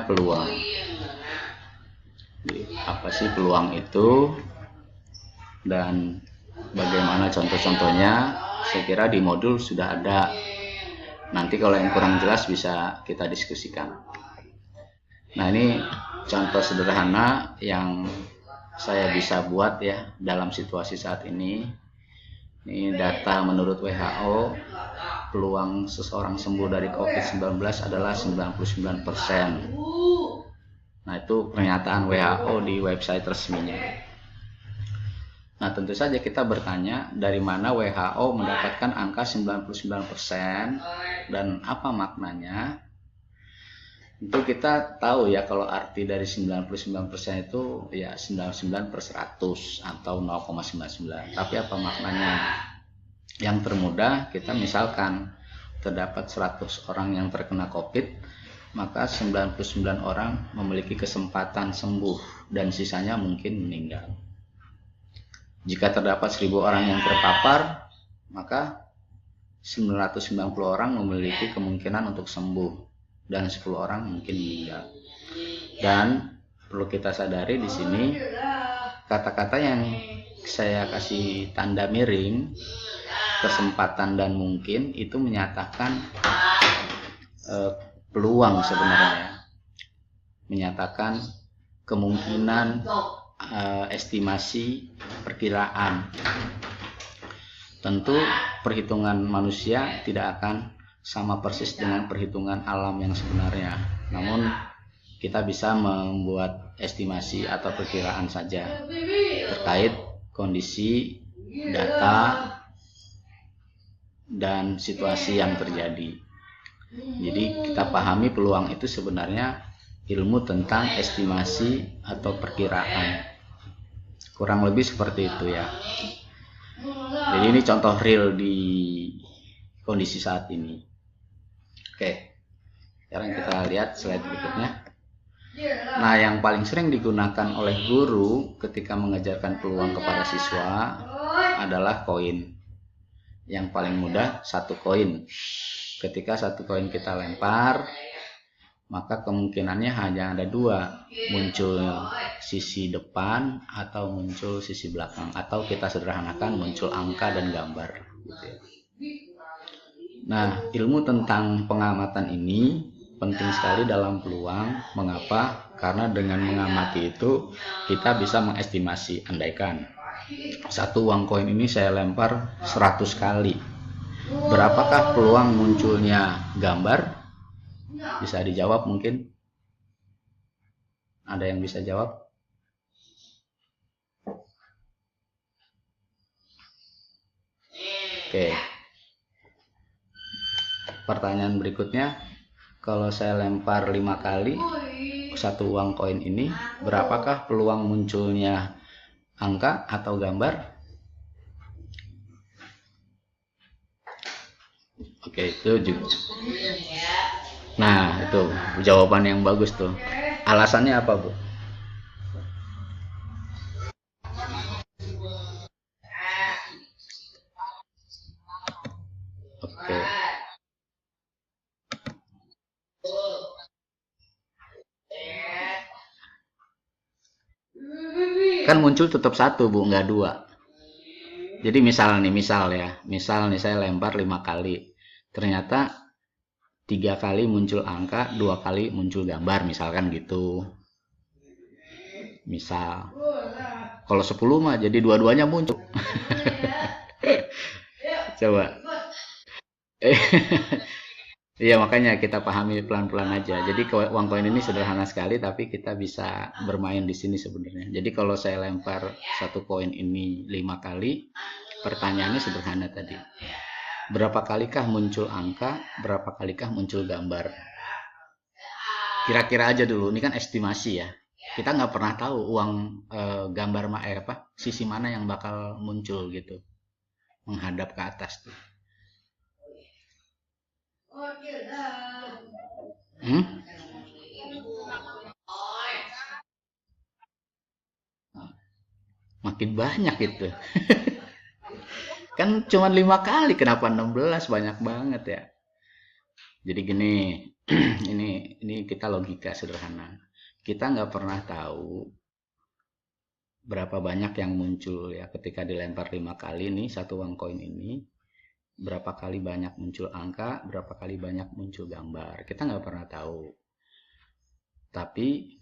peluang. Jadi, apa sih peluang itu dan bagaimana contoh-contohnya? Saya kira di modul sudah ada. Nanti kalau yang kurang jelas bisa kita diskusikan. Nah, ini contoh sederhana yang saya bisa buat ya dalam situasi saat ini. Ini data menurut WHO, peluang seseorang sembuh dari COVID-19 adalah 99%. Nah, itu pernyataan WHO di website resminya. Nah, tentu saja kita bertanya dari mana WHO mendapatkan angka 99% dan apa maknanya. Itu kita tahu ya kalau arti dari 99% itu ya 99/100 atau 0,99. Tapi apa maknanya? Yang termudah kita misalkan terdapat 100 orang yang terkena COVID, maka 99 orang memiliki kesempatan sembuh dan sisanya mungkin meninggal. Jika terdapat 1000 orang yang terpapar, maka 990 orang memiliki kemungkinan untuk sembuh dan 10 orang mungkin meninggal. Dan perlu kita sadari di sini kata-kata yang saya kasih tanda miring, kesempatan dan mungkin, itu menyatakan peluang sebenarnya, menyatakan kemungkinan, estimasi, perkiraan. Tentu perhitungan manusia tidak akan sama persis dengan perhitungan alam yang sebenarnya. Namun kita bisa membuat estimasi atau perkiraan saja terkait kondisi, data, dan situasi yang terjadi. Jadi kita pahami peluang itu sebenarnya ilmu tentang estimasi atau perkiraan. Kurang lebih seperti itu ya. Jadi ini contoh real di kondisi saat ini. Oke, sekarang kita lihat slide berikutnya. Nah, yang paling sering digunakan oleh guru ketika mengajarkan peluang kepada siswa adalah koin. Yang paling mudah 1 koin. Ketika 1 koin kita lempar, maka kemungkinannya hanya ada 2, muncul sisi depan atau muncul sisi belakang, atau kita sederhanakan muncul angka dan gambar gitu ya. Nah, ilmu tentang pengamatan ini penting sekali dalam peluang. Mengapa? Karena dengan mengamati itu kita bisa mengestimasi. Andaikan 1 uang koin ini saya lempar 100 kali, berapakah peluang munculnya gambar? Bisa dijawab mungkin? Ada yang bisa jawab? Oke. Pertanyaan berikutnya, kalau saya lempar 5 kali 1 uang koin ini, berapakah peluang munculnya angka atau gambar? Oke, itu juga. Nah, itu jawaban yang bagus tuh. Alasannya apa, Bu? Oke. Kan muncul tetap 1, Bu, nggak 2. Jadi misal nih saya lempar 5 kali. Ternyata 3 kali muncul angka, 2 kali muncul gambar, misalkan gitu. Misal. Kalau 10 mah jadi dua-duanya muncul. Coba. Iya, makanya kita pahami pelan-pelan aja. Jadi uang koin ini sederhana sekali, tapi kita bisa bermain di sini sebenarnya. Jadi kalau saya lempar 1 koin ini 5 kali, pertanyaannya sederhana tadi. Berapa kalikah muncul angka, berapa kalikah muncul gambar? Kira-kira aja dulu, ini kan estimasi ya. Kita nggak pernah tahu uang gambar sisi mana yang bakal muncul gitu, menghadap ke atas tuh. Makin banyak itu. Kan cuma 5 kali, kenapa 16? Banyak banget ya. Jadi gini, ini ini kita logika sederhana. Kita nggak pernah tahu berapa banyak yang muncul ya ketika dilempar 5 kali nih satu uang koin ini, berapa kali banyak muncul angka, berapa kali banyak muncul gambar. Kita nggak pernah tahu. Tapi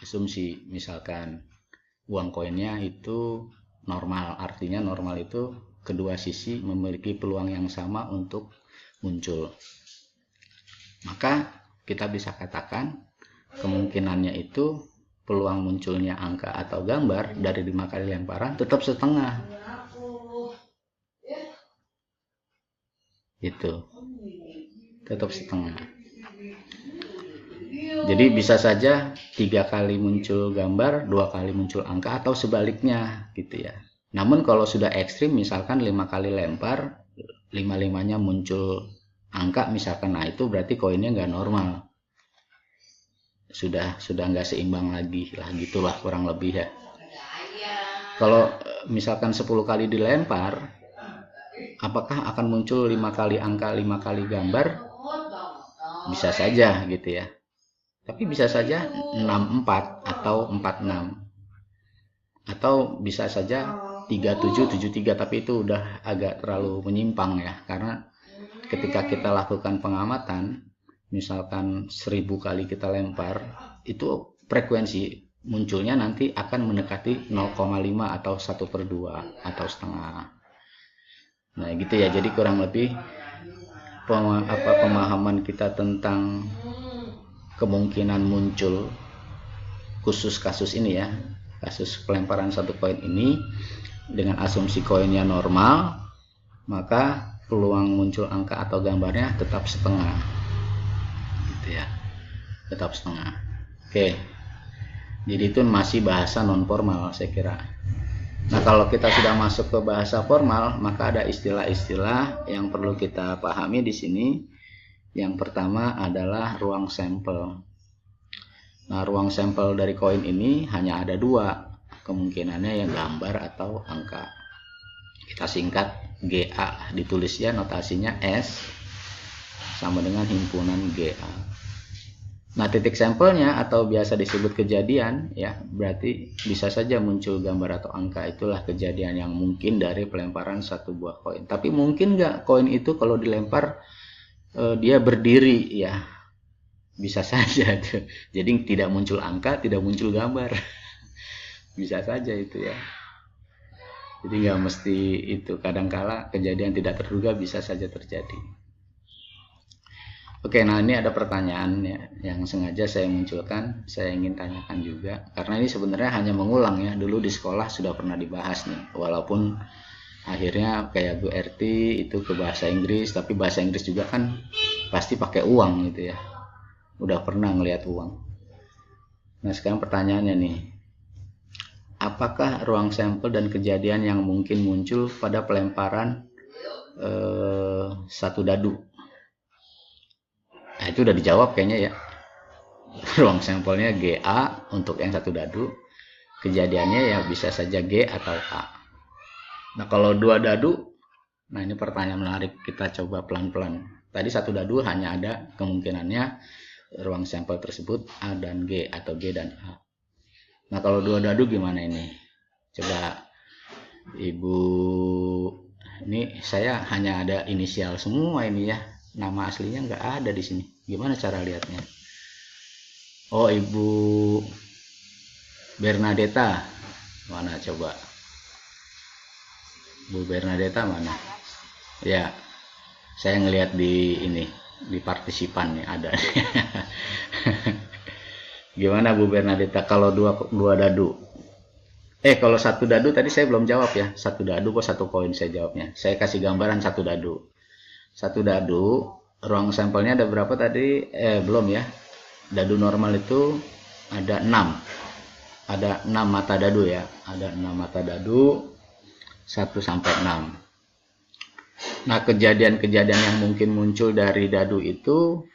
asumsi misalkan uang koinnya itu normal, artinya normal itu kedua sisi memiliki peluang yang sama untuk muncul. Maka kita bisa katakan kemungkinannya itu peluang munculnya angka atau gambar dari 5 kali lemparan tetap setengah. Itu tetap setengah. Jadi bisa saja 3 kali muncul gambar, 2 kali muncul angka, atau sebaliknya gitu ya. Namun kalau sudah ekstrim, misalkan 5 kali lempar, 5-5-nya muncul angka misalkan, nah itu berarti koinnya nggak normal. Sudah nggak seimbang lagi lah, gitulah kurang lebih ya. Kalau misalkan 10 kali dilempar, apakah akan muncul 5 kali angka, 5 kali gambar? Bisa saja gitu ya. Tapi bisa saja 64 atau 46. Atau bisa saja 37, 73, tapi itu udah agak terlalu menyimpang ya. Karena ketika kita lakukan pengamatan, misalkan 1000 kali kita lempar, itu frekuensi munculnya nanti akan mendekati 0,5 atau 1/2 atau setengah. Nah gitu ya, jadi kurang lebih pemahaman kita tentang kemungkinan muncul khusus kasus ini ya, kasus pelemparan satu koin ini dengan asumsi koinnya normal, maka peluang muncul angka atau gambarnya tetap setengah gitu ya, tetap setengah. Oke, jadi itu masih bahasa non formal saya kira. Nah kalau kita sudah masuk ke bahasa formal, maka ada istilah-istilah yang perlu kita pahami di sini. Yang pertama adalah ruang sampel. Nah ruang sampel dari koin ini hanya ada 2, kemungkinannya yang gambar atau angka. Kita singkat GA, ditulis ya notasinya S sama dengan himpunan GA. Nah titik sampelnya atau biasa disebut kejadian ya, berarti bisa saja muncul gambar atau angka, itulah kejadian yang mungkin dari pelemparan satu buah koin. Tapi mungkin nggak koin itu kalau dilempar dia berdiri ya, bisa saja tuh. Jadi tidak muncul angka, tidak muncul gambar. Bisa saja itu ya. Jadi nggak mesti itu, kadangkala kejadian tidak terduga bisa saja terjadi. Oke, nah ini ada pertanyaan ya yang sengaja saya munculkan, saya ingin tanyakan juga karena ini sebenarnya hanya mengulang ya, dulu di sekolah sudah pernah dibahas nih, walaupun akhirnya kayak Bu RT itu ke bahasa Inggris, tapi bahasa Inggris juga kan pasti pakai uang gitu ya, udah pernah ngelihat uang. Nah sekarang pertanyaannya nih, apakah ruang sampel dan kejadian yang mungkin muncul pada pelemparan satu dadu? Nah itu udah dijawab kayaknya ya. Ruang sampelnya GA untuk yang satu dadu, kejadiannya ya bisa saja G atau A. Nah kalau 2 dadu, nah ini pertanyaan menarik, kita coba pelan-pelan. Tadi satu dadu hanya ada kemungkinannya ruang sampel tersebut A dan G atau G dan A. Nah kalau 2 dadu gimana ini? Coba Ibu, ini saya hanya ada inisial semua ini ya, nama aslinya nggak ada di sini. Gimana cara lihatnya? Oh Ibu Bernadetta, mana coba? Bu Bernadetta mana? Ya, saya ngelihat di ini, di partisipan nih ada. Gimana Bu Bernadetta kalau dua dadu? Kalau satu dadu tadi saya belum jawab ya. Satu dadu kok satu koin saya jawabnya. Saya kasih gambaran satu dadu. Satu dadu, ruang sampelnya ada berapa tadi? Belum ya. Dadu normal itu ada 6. Ada 6 mata dadu ya. Ada 6 mata dadu. 1 sampai 6. Nah, kejadian-kejadian yang mungkin muncul dari dadu itu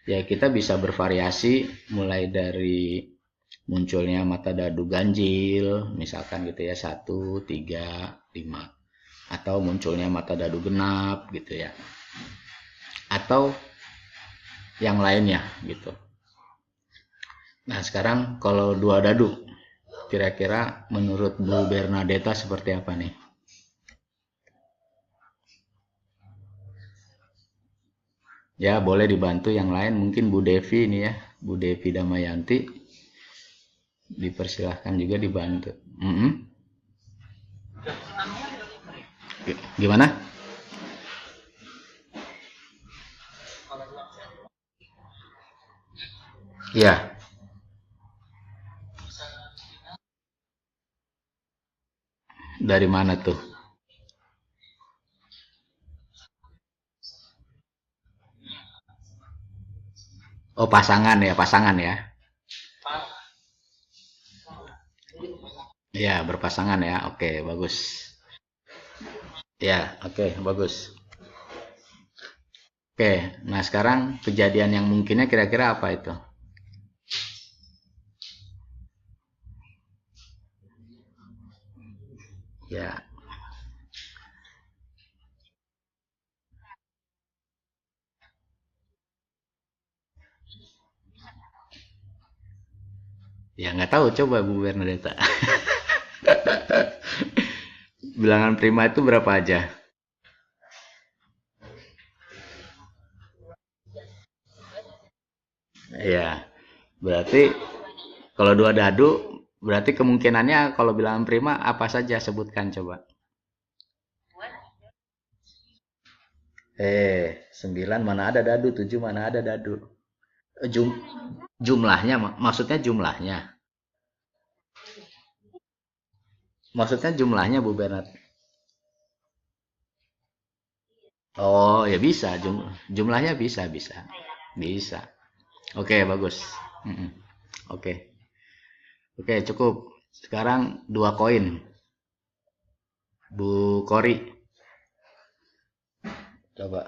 ya kita bisa bervariasi mulai dari munculnya mata dadu ganjil, misalkan gitu ya, 1, 3, 5. Atau munculnya mata dadu genap gitu ya. Atau yang lainnya gitu. Nah, sekarang kalau dua dadu, kira-kira menurut Bu Bernadetta seperti apa nih? Ya, boleh dibantu yang lain, mungkin Bu Devi ini ya, Bu Devi Damayanti, dipersilahkan juga dibantu. Gimana? Ya, dari mana tuh? Oh, pasangan ya, pasangan ya. Ya, berpasangan ya. Oke, bagus. Ya, oke, bagus. Oke, nah sekarang kejadian yang mungkinnya kira-kira apa itu? Ya, ya nggak tahu. Coba Bu Bernadetta. Bilangan prima itu berapa aja? Ya, berarti kalau dua dadu, berarti kemungkinannya kalau bilangan prima apa saja sebutkan coba. 9 mana ada dadu, 7 mana ada dadu. Jum, jumlahnya, maksudnya jumlahnya. Maksudnya jumlahnya Bu Bernat. Oh, ya bisa. Jumlahnya bisa, bisa. Bisa. Oke, bagus. Mm-mm. Oke. Oke, cukup. Sekarang dua koin. Bu Kori, coba.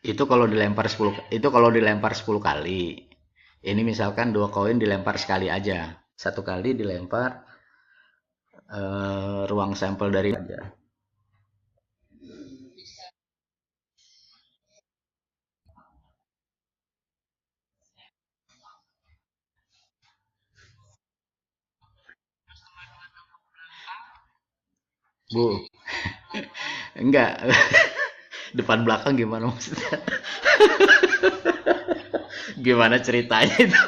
Itu kalau dilempar 10 kali. Ini misalkan dua koin dilempar sekali aja. Satu kali dilempar ruang sampel dari aja. Bu, enggak. Depan belakang gimana maksudnya? Gimana ceritanya itu?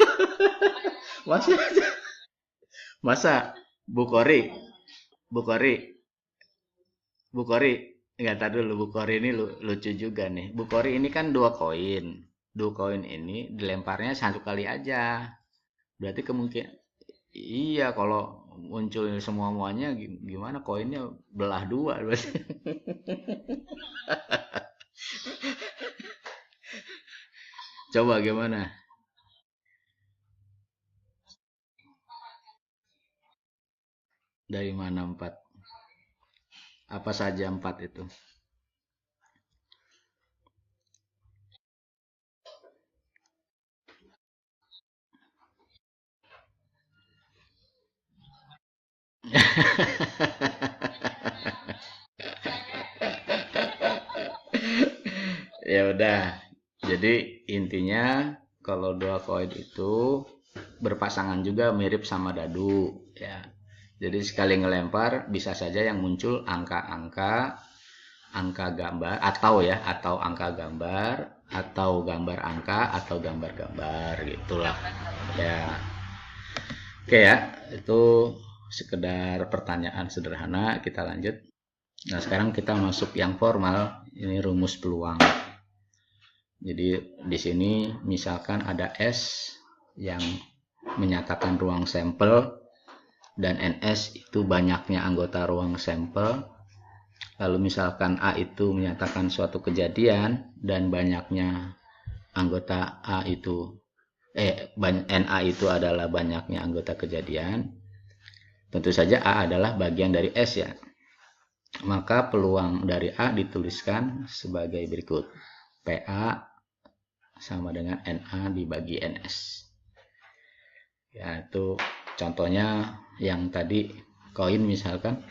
Masa masa Bu Kori, Bu Kori, Bu Kori, enggak, tahu dulu. Bu Kori ini lucu juga nih. Bu Kori ini kan dua koin. Dua koin ini dilemparnya satu kali aja. Berarti kemungkinan iya, kalau muncul semua-muanya gimana koinnya belah dua berarti. Coba gimana? Dari mana empat? Apa saja empat itu? Ya udah. Jadi intinya kalau dua koin itu berpasangan juga mirip sama dadu ya. Jadi sekali ngelempar bisa saja yang muncul angka-angka, angka gambar atau angka gambar atau gambar angka atau gambar-gambar gitulah. Ya. Oke ya, itu sekedar pertanyaan sederhana, kita lanjut. Nah, sekarang kita masuk yang formal, ini rumus peluang. Jadi di sini misalkan ada S yang menyatakan ruang sampel dan NS itu banyaknya anggota ruang sampel. Lalu misalkan A itu menyatakan suatu kejadian dan banyaknya anggota A itu NA itu adalah banyaknya anggota kejadian. Tentu saja A adalah bagian dari S ya. Maka peluang dari A dituliskan sebagai berikut. PA sama dengan NA dibagi NS. Ya, itu Contohnya yang tadi koin misalkan